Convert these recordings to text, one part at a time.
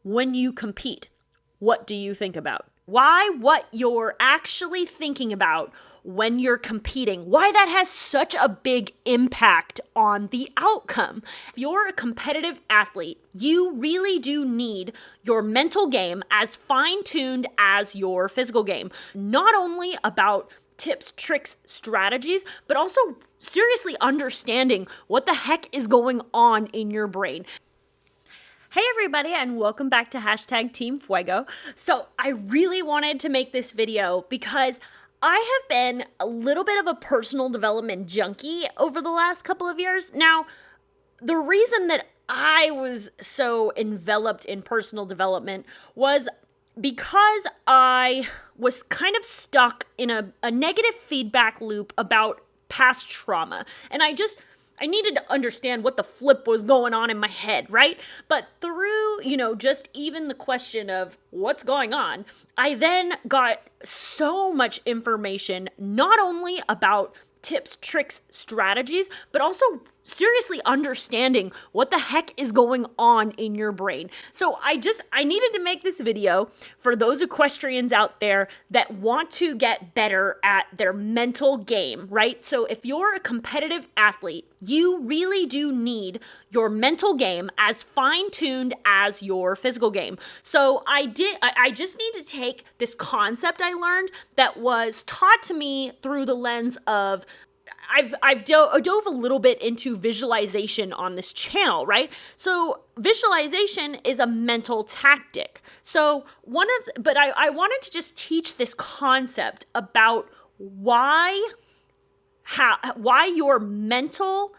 when you compete, what do you think about? Why what you're actually thinking about when you're competing, why that has such a big impact on the outcome. If you're a competitive athlete, you really do need your mental game as fine-tuned as your physical game. Not only about tips, tricks, strategies, but also seriously understanding what the heck is going on in your brain. Hey everybody, and welcome back to #Team Fuego. So I really wanted to make this video because I have been a little bit of a personal development junkie over the last couple of years. Now, the reason that I was so enveloped in personal development was because I was kind of stuck in a negative feedback loop about past trauma. And I needed to understand what the flip was going on in my head, right? But through, just even the question of what's going on, I then got so much information, not only about tips, tricks, strategies, but also seriously understanding what the heck is going on in your brain. So I needed to make this video for those equestrians out there that want to get better at their mental game, right? So if you're a competitive athlete, you really do need your mental game as fine-tuned as your physical game. So I just need to take this concept I learned that was taught to me through the lens of I've dove a little bit into visualization on this channel, right? So visualization is a mental tactic. So I wanted to just teach this concept about why your mental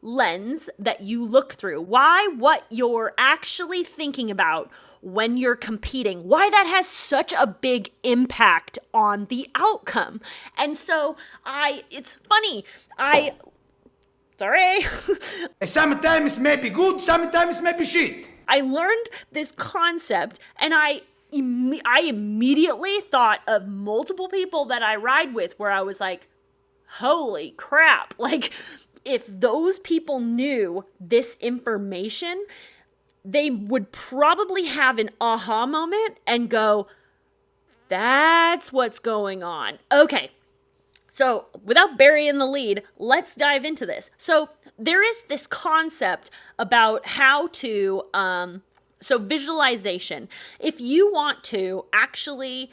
lens that you look through, why what you're actually thinking about when you're competing, why that has such a big impact on the outcome. And so it's funny, sometimes may be good, sometimes may be shit. I learned this concept and I immediately thought of multiple people that I ride with where I was like, holy crap, like if those people knew this information, they would probably have an aha moment and go, that's what's going on. Okay, so without burying the lead, let's dive into this. So there is this concept about how to, so visualization. If you want to actually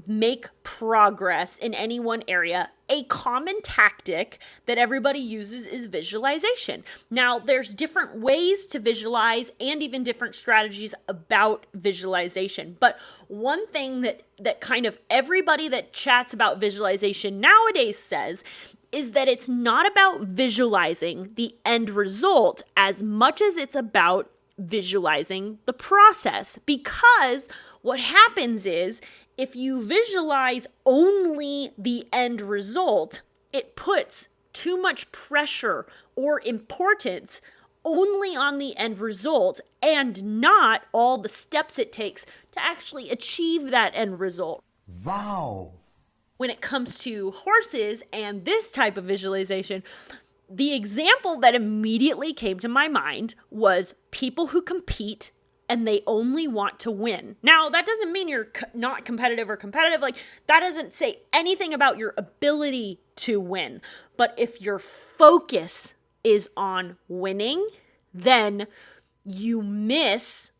make progress in any one area, a common tactic that everybody uses is visualization. Now, there's different ways to visualize and even different strategies about visualization. But one thing that kind of everybody that chats about visualization nowadays says is that it's not about visualizing the end result as much as it's about visualizing the process. Because what happens is, if you visualize only the end result, it puts too much pressure or importance only on the end result and not all the steps it takes to actually achieve that end result. Wow. When it comes to horses and this type of visualization, the example that immediately came to my mind was people who compete and they only want to win. Now, that doesn't mean you're not competitive or competitive. Like, that doesn't say anything about your ability to win. But if your focus is on winning, then you miss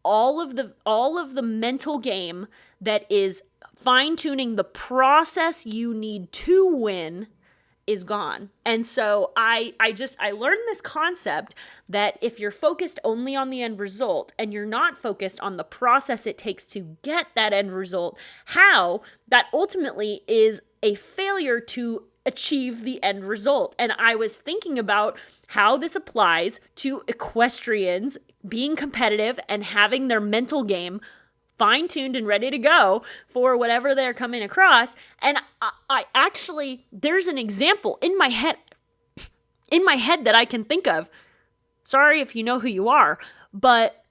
all of the mental game that is fine-tuning the process you need to win is gone. And so I learned this concept that if you're focused only on the end result and you're not focused on the process it takes to get that end result, how that ultimately is a failure to achieve the end result. And I was thinking about how this applies to equestrians being competitive and having their mental game fine-tuned and ready to go for whatever they're coming across. And I actually, there's an example in my head that I can think of. Sorry if you know who you are, but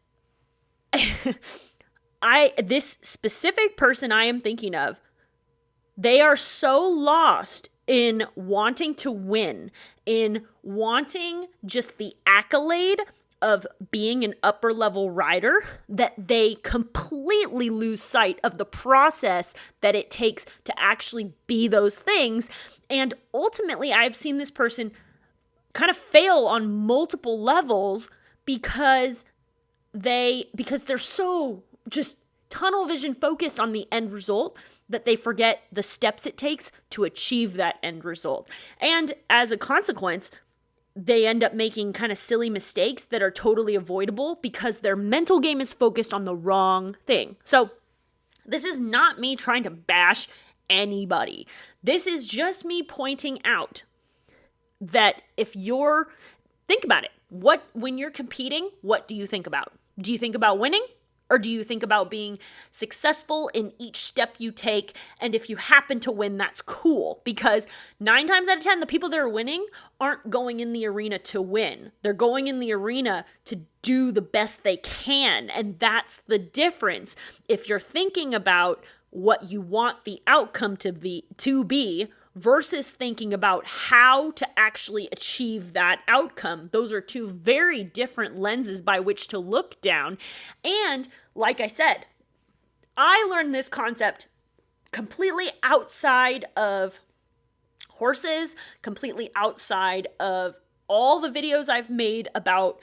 this specific person I am thinking of, they are so lost in wanting to win, in wanting just the accolade of being an upper level rider that they completely lose sight of the process that it takes to actually be those things. And ultimately, I've seen this person kind of fail on multiple levels because they're so just tunnel vision focused on the end result that they forget the steps it takes to achieve that end result. And as a consequence, they end up making kind of silly mistakes that are totally avoidable because their mental game is focused on the wrong thing. So this is not me trying to bash anybody. This is just me pointing out that think about it. When you're competing, what do you think about? Do you think about winning? Or do you think about being successful in each step you take? And if you happen to win, that's cool. Because 9 times out of 10, the people that are winning aren't going in the arena to win. They're going in the arena to do the best they can. And that's the difference. If you're thinking about what you want the outcome to be versus thinking about how to actually achieve that outcome. Those are two very different lenses by which to look down. And like I said, I learned this concept completely outside of horses, completely outside of all the videos I've made about,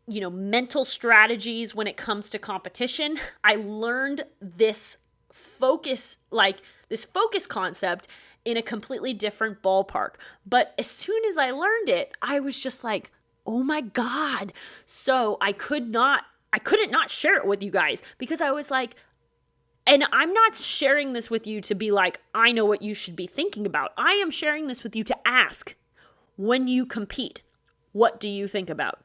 mental strategies when it comes to competition. I learned this focus concept in a completely different ballpark. But as soon as I learned it, I was just like, oh my God. So I couldn't not share it with you guys because I was like, and I'm not sharing this with you to be like, I know what you should be thinking about. I am sharing this with you to ask, when you compete, what do you think about?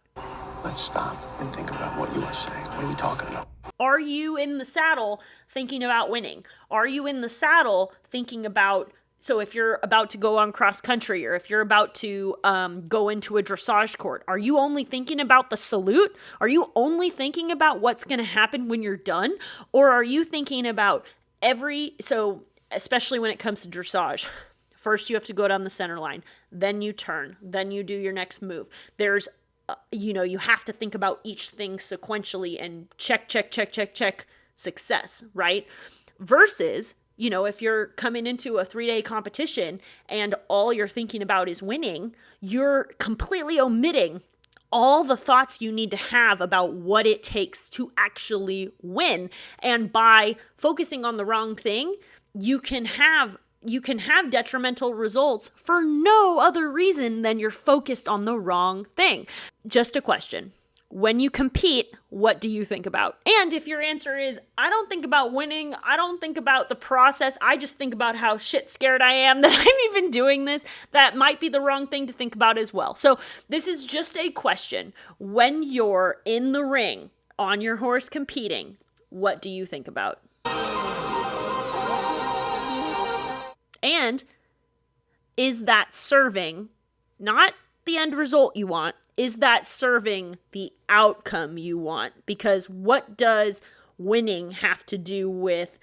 Let's stop and think about what you are saying. What are you talking about? Are you in the saddle thinking about winning? Are you in the saddle thinking about, so if you're about to go on cross country or if you're about to go into a dressage court, are you only thinking about the salute? Are you only thinking about what's going to happen when you're done? Or are you thinking about especially when it comes to dressage, first you have to go down the center line, then you turn, then you do your next move. There's you have to think about each thing sequentially and check, success, right? Versus, if you're coming into a 3-day competition and all you're thinking about is winning, you're completely omitting all the thoughts you need to have about what it takes to actually win. And by focusing on the wrong thing, you can have detrimental results for no other reason than you're focused on the wrong thing. Just a question. When you compete, what do you think about? And if your answer is, I don't think about winning, I don't think about the process, I just think about how shit scared I am that I'm even doing this, that might be the wrong thing to think about as well. So this is just a question. When you're in the ring on your horse competing, what do you think about? And is that serving not the end result you want? Is that serving the outcome you want? Because what does winning have to do with,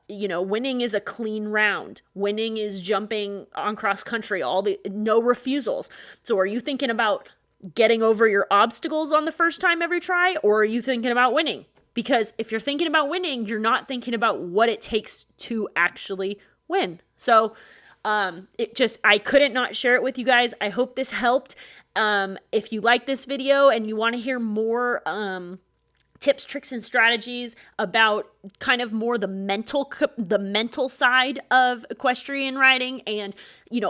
winning is a clean round. Winning is jumping on cross country, no refusals. So are you thinking about getting over your obstacles on the first time every try? Or are you thinking about winning? Because if you're thinking about winning, you're not thinking about what it takes to actually win. So I couldn't not share it with you guys. I hope this helped. If you like this video and you want to hear more tips, tricks, and strategies about kind of more the mental side of equestrian riding and,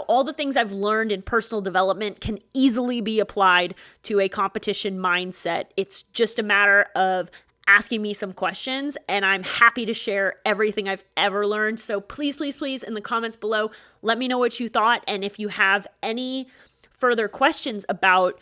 all the things I've learned in personal development can easily be applied to a competition mindset. It's just a matter of asking me some questions, and I'm happy to share everything I've ever learned. So please, please, please, in the comments below, let me know what you thought. And if you have any further questions about,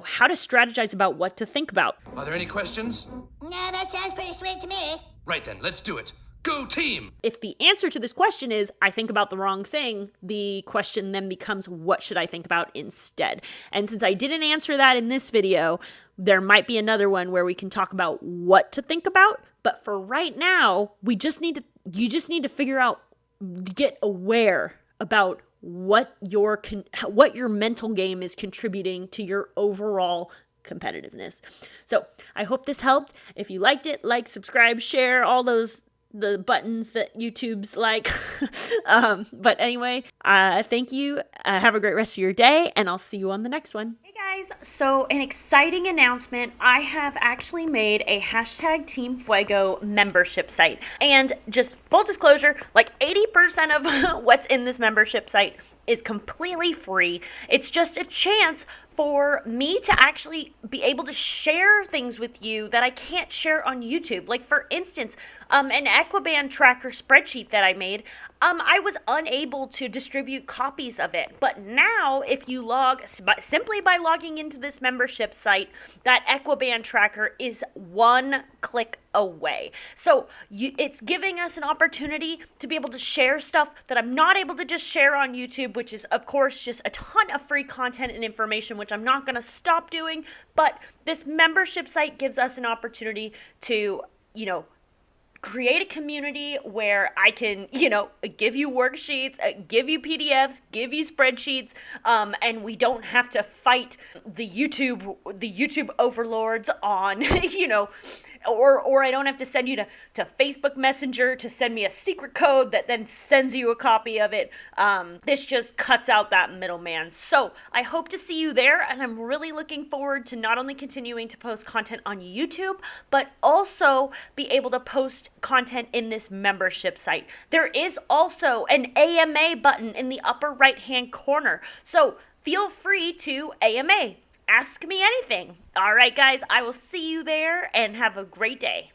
how to strategize about what to think about. Are there any questions? No, that sounds pretty sweet to me. Right then, let's do it. Go team! If the answer to this question is, I think about the wrong thing, the question then becomes, what should I think about instead? And since I didn't answer that in this video, there might be another one where we can talk about what to think about. But for right now, you just need to figure out, get aware about what your mental game is contributing to your overall competitiveness. So I hope this helped. If you liked it, like, subscribe, share, all those the buttons that YouTube's like. But anyway, thank you. Have a great rest of your day, and I'll see you on the next one. Hey guys, so an exciting announcement. I have actually made a hashtag Team Fuego membership site. And just full disclosure, like 80% of what's in this membership site is completely free. It's just a chance for me to actually be able to share things with you that I can't share on YouTube. Like, for instance, an EQUIBAND tracker spreadsheet that I made, I was unable to distribute copies of it. But now, if you simply by logging into this membership site, that EQUIBAND tracker is one click away. So it's giving us an opportunity to be able to share stuff that I'm not able to just share on YouTube, which is, of course, just a ton of free content and information, which I'm not going to stop doing. But this membership site gives us an opportunity to, create a community where I can, give you worksheets, give you PDFs, give you spreadsheets, and we don't have to fight the YouTube overlords on, or I don't have to send you to Facebook Messenger to send me a secret code that then sends you a copy of it. This just cuts out that middleman. So I hope to see you there, and I'm really looking forward to not only continuing to post content on YouTube, but also be able to post content in this membership site. There is also an AMA button in the upper right-hand corner, so feel free to AMA. Ask me anything. All right, guys, I will see you there, and have a great day.